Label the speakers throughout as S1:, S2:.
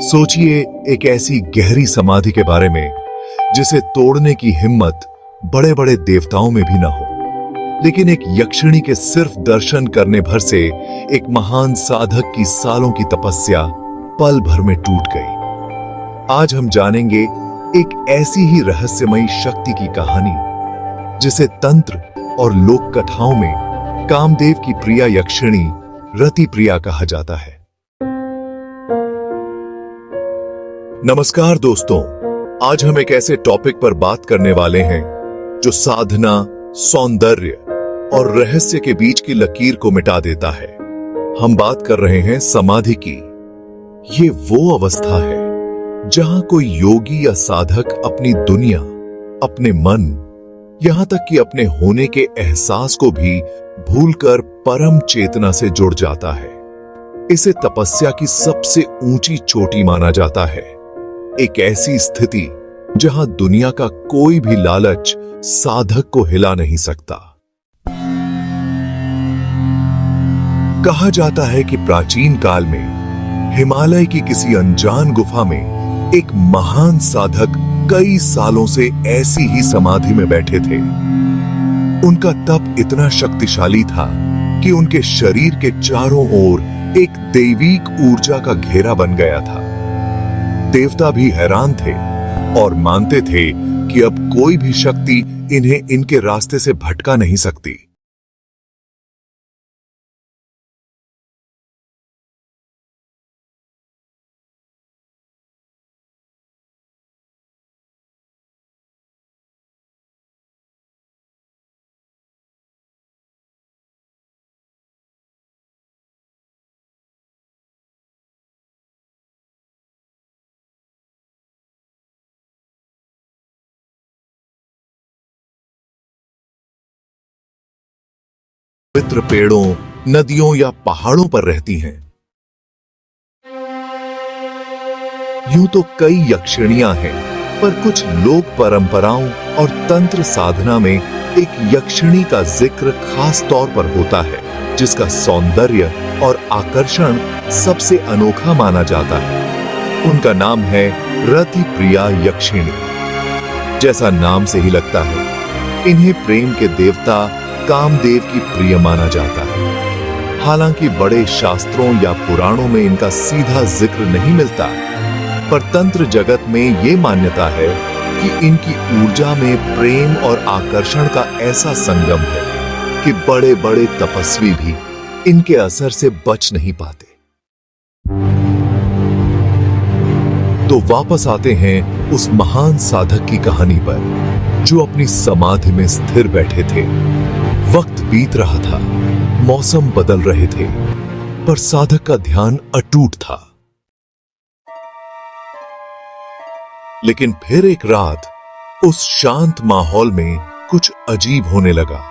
S1: सोचिए एक ऐसी गहरी समाधि के बारे में जिसे तोड़ने की हिम्मत बड़े बड़े देवताओं में भी ना हो, लेकिन एक यक्षिणी के सिर्फ दर्शन करने भर से एक महान साधक की सालों की तपस्या पल भर में टूट गई। आज हम जानेंगे एक ऐसी ही रहस्यमयी शक्ति की कहानी जिसे तंत्र और लोक कथाओं में कामदेव की प्रिया यक्षिणी रति प्रिया कहा जाता है। नमस्कार दोस्तों, आज हम एक ऐसे टॉपिक पर बात करने वाले हैं जो साधना, सौंदर्य और रहस्य के बीच की लकीर को मिटा देता है। हम बात कर रहे हैं समाधि की। ये वो अवस्था है जहां कोई योगी या साधक अपनी दुनिया, अपने मन, यहां तक कि अपने होने के एहसास को भी भूलकर परम चेतना से जुड़ जाता है। इसे तपस्या की सबसे ऊंची चोटी माना जाता है। एक ऐसी स्थिति जहां दुनिया का कोई भी लालच साधक को हिला नहीं सकता। कहा जाता है कि प्राचीन काल में हिमालय की किसी अनजान गुफा में एक महान साधक कई सालों से ऐसी ही समाधि में बैठे थे। उनका तप इतना शक्तिशाली था कि उनके शरीर के चारों ओर एक दैवीक ऊर्जा का घेरा बन गया था। देवता भी हैरान थे और मानते थे कि अब कोई भी शक्ति इन्हें इनके रास्ते से भटका नहीं सकती। पवित्र पेड़ों, नदियों या पहाड़ों पर रहती हैं। यूं तो कई यक्षिणियां हैं, पर कुछ लोक परंपराओं और तंत्र साधना में एक यक्षिणी का जिक्र खास तौर पर होता है जिसका सौंदर्य और आकर्षण सबसे अनोखा माना जाता है। उनका नाम है रति प्रिया यक्षिणी। जैसा नाम से ही लगता है, इन्हें प्रेम के देवता कामदेव की प्रिय माना जाता है। हालांकि बड़े शास्त्रों या पुराणों में इनका सीधा जिक्र नहीं मिलता, पर तंत्र जगत में ये मान्यता है कि इनकी ऊर्जा में प्रेम और आकर्षण का ऐसा संगम है कि बड़े बड़े तपस्वी भी इनके असर से बच नहीं पाते। तो वापस आते हैं उस महान साधक की कहानी पर जो अपनी समाधि में स्थिर बैठे थे। वक्त बीत रहा था, मौसम बदल रहे थे, पर साधक का ध्यान अटूट था। लेकिन फिर एक रात उस शांत माहौल में कुछ अजीब होने लगा।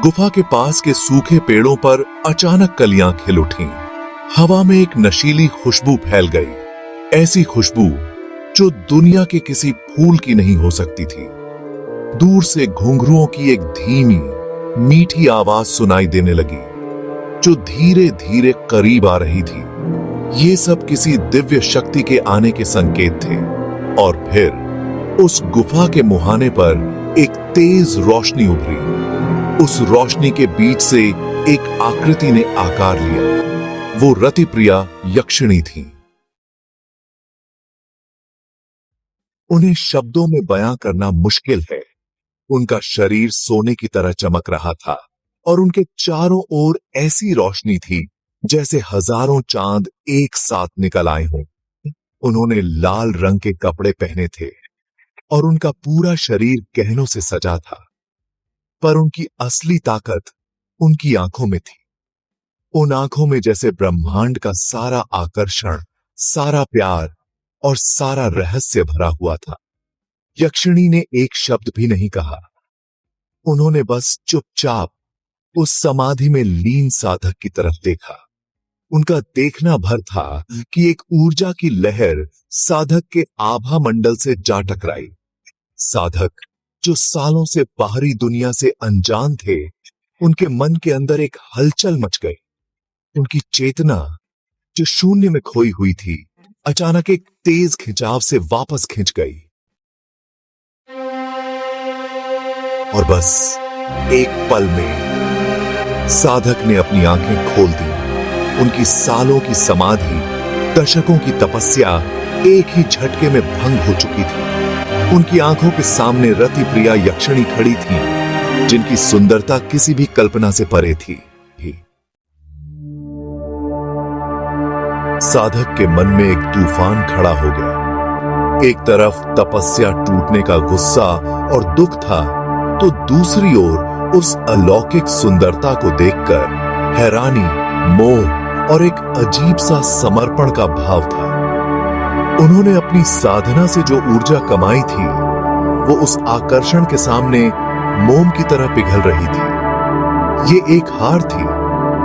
S1: गुफा के पास के सूखे पेड़ों पर अचानक कलियां खिल उठीं। हवा में एक नशीली खुशबू फैल गई, ऐसी खुशबू जो दुनिया के किसी फूल की नहीं हो सकती थी। दूर से घुंघरुओं की एक धीमी मीठी आवाज सुनाई देने लगी जो धीरे धीरे करीब आ रही थी। ये सब किसी दिव्य शक्ति के आने के संकेत थे। और फिर उस गुफा के मुहाने पर एक तेज रोशनी उभरी। उस रोशनी के बीच से एक आकृति ने आकार लिया। वो रति प्रिया यक्षिणी थी। उन्हें शब्दों में बयां करना मुश्किल है। उनका शरीर सोने की तरह चमक रहा था और उनके चारों ओर ऐसी रोशनी थी जैसे हजारों चांद एक साथ निकल आए हों। उन्होंने लाल रंग के कपड़े पहने थे और उनका पूरा शरीर गहनों से सजा था, पर उनकी असली ताकत उनकी आंखों में थी। उन आंखों में जैसे ब्रह्मांड का सारा आकर्षण, सारा प्यार और सारा रहस्य भरा हुआ था। यक्षिणी ने एक शब्द भी नहीं कहा। उन्होंने बस चुपचाप उस समाधि में लीन साधक की तरफ देखा। उनका देखना भर था कि एक ऊर्जा की लहर साधक के आभा मंडल से जा टकराई। साधक जो सालों से बाहरी दुनिया से अनजान थे, उनके मन के अंदर एक हलचल मच गई। उनकी चेतना जो शून्य में खोई हुई थी, अचानक एक तेज खिंचाव से वापस खिंच गई और बस एक पल में साधक ने अपनी आंखें खोल दी। उनकी सालों की समाधि, दशकों की तपस्या एक ही झटके में भंग हो चुकी थी। उनकी आंखों के सामने रति प्रिया यक्षिणी खड़ी थी, जिनकी सुंदरता किसी भी कल्पना से परे थी। साधक के मन में एक तूफान खड़ा हो गया। एक तरफ तपस्या टूटने का गुस्सा और दुख था, तो दूसरी ओर उस अलौकिक सुंदरता को देखकर हैरानी, मोह और एक अजीब सा समर्पण का भाव था। उन्होंने अपनी साधना से जो ऊर्जा कमाई थी, वो उस आकर्षण के सामने मोम की तरह पिघल रही थी। ये एक हार थी,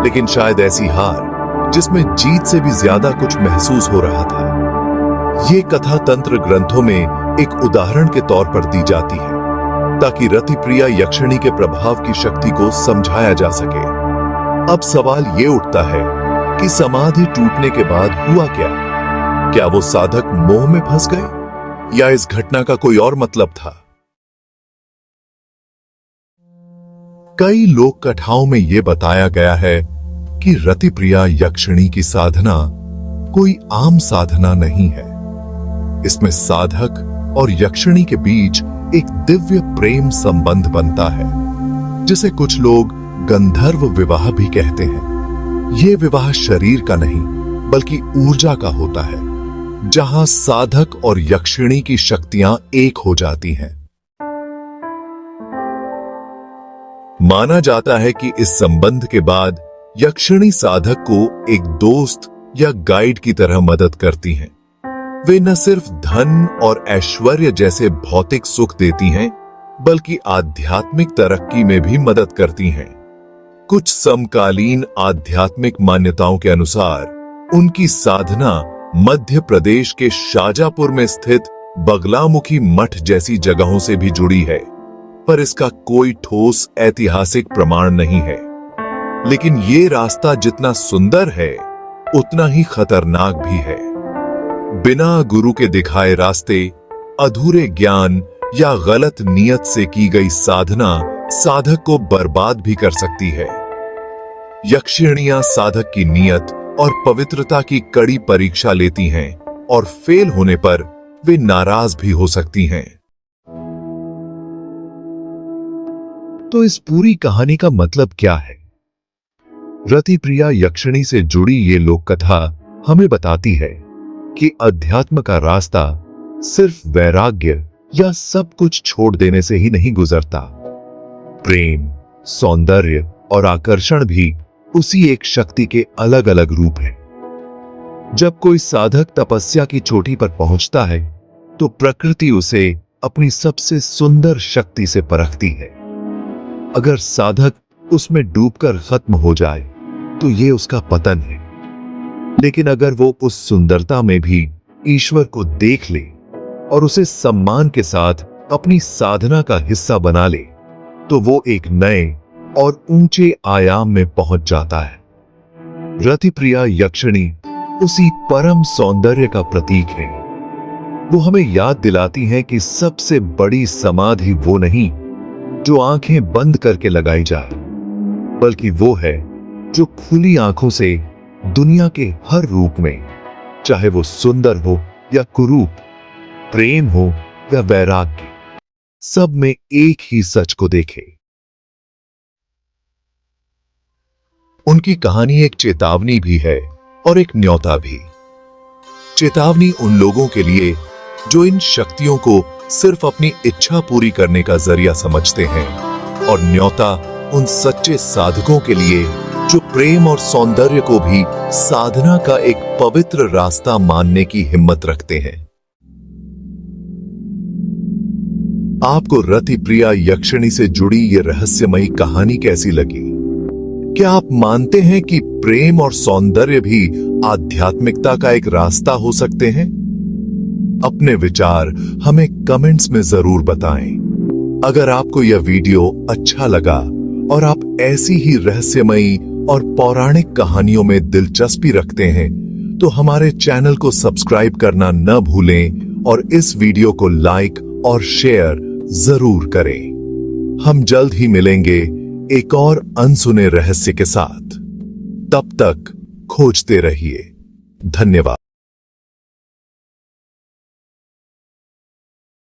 S1: लेकिन शायद ऐसी हार जिसमें जीत से भी ज्यादा कुछ महसूस हो रहा था। ये कथा तंत्र ग्रंथों में एक उदाहरण के तौर पर दी जाती है, ताकि रति प्रिया यक्षिणी के प्रभाव की शक्ति को समझाया जा सके। अब सवाल ये उठता है कि समाधि टूटने के बाद हुआ क्या? क्या वो साधक मोह में फंस गए, या इस घटना का कोई और मतलब था? कई लोक कथाओं में यह बताया गया है कि रति प्रिया यक्षिणी की साधना कोई आम साधना नहीं है। इसमें साधक और यक्षिणी के बीच एक दिव्य प्रेम संबंध बनता है, जिसे कुछ लोग गंधर्व विवाह भी कहते हैं। यह विवाह शरीर का नहीं, बल्कि ऊर्जा का होता है, जहां साधक और यक्षिणी की शक्तियां एक हो जाती हैं। माना जाता है कि इस संबंध के बाद यक्षिणी साधक को एक दोस्त या गाइड की तरह मदद करती हैं। वे न सिर्फ धन और ऐश्वर्य जैसे भौतिक सुख देती हैं, बल्कि आध्यात्मिक तरक्की में भी मदद करती हैं। कुछ समकालीन आध्यात्मिक मान्यताओं के अनुसार उनकी साधना मध्य प्रदेश के शाजापुर में स्थित बगलामुखी मठ जैसी जगहों से भी जुड़ी है, पर इसका कोई ठोस ऐतिहासिक प्रमाण नहीं है। लेकिन ये रास्ता जितना सुंदर है, उतना ही खतरनाक भी है। बिना गुरु के दिखाए रास्ते, अधूरे ज्ञान या गलत नियत से की गई साधना साधक को बर्बाद भी कर सकती है। यक्षिणियां साधक की नियत और पवित्रता की कड़ी परीक्षा लेती हैं, और फेल होने पर वे नाराज भी हो सकती हैं। तो इस पूरी कहानी का मतलब क्या है? रति प्रिया यक्षिणी से जुड़ी ये लोक कथा हमें बताती है कि अध्यात्म का रास्ता सिर्फ वैराग्य या सब कुछ छोड़ देने से ही नहीं गुजरता। प्रेम, सौंदर्य और आकर्षण भी उसी एक शक्ति के अलग अलग रूप हैं। जब कोई साधक तपस्या की चोटी पर पहुंचता है, तो प्रकृति उसे अपनी सबसे सुंदर शक्ति से परखती है। अगर साधक उसमें डूबकर खत्म हो जाए, तो ये उसका पतन है। लेकिन अगर वो उस सुंदरता में भी ईश्वर को देख ले और उसे सम्मान के साथ अपनी साधना का हिस्सा बना ले, तो वो एक नए और ऊंचे आयाम में पहुंच जाता है। रति प्रिया यक्षिणी उसी परम सौंदर्य का प्रतीक है। वो हमें याद दिलाती है कि सबसे बड़ी समाधि वो नहीं जो आंखें बंद करके लगाई जाए, बल्कि वो है जो खुली आंखों से दुनिया के हर रूप में, चाहे वो सुंदर हो या कुरूप, प्रेम हो या वैराग्य, सब में एक ही सच को देखे। उनकी कहानी एक चेतावनी भी है और एक न्योता भी। चेतावनी उन लोगों के लिए जो इन शक्तियों को सिर्फ अपनी इच्छा पूरी करने का जरिया समझते हैं, और न्योता उन सच्चे साधकों के लिए जो प्रेम और सौंदर्य को भी साधना का एक पवित्र रास्ता मानने की हिम्मत रखते हैं। आपको रति प्रिया यक्षिणी से जुड़ी ये रहस्यमयी कहानी कैसी लगी? क्या आप मानते हैं कि प्रेम और सौंदर्य भी आध्यात्मिकता का एक रास्ता हो सकते हैं? अपने विचार हमें कमेंट्स में जरूर बताएं। अगर आपको यह वीडियो अच्छा लगा और आप ऐसी ही रहस्यमयी और पौराणिक कहानियों में दिलचस्पी रखते हैं, तो हमारे चैनल को सब्सक्राइब करना न भूलें और इस वीडियो को लाइक और शेयर जरूर करें। हम जल्द ही मिलेंगे एक और अनसुने रहस्य के साथ। तब तक खोजते रहिए। धन्यवाद।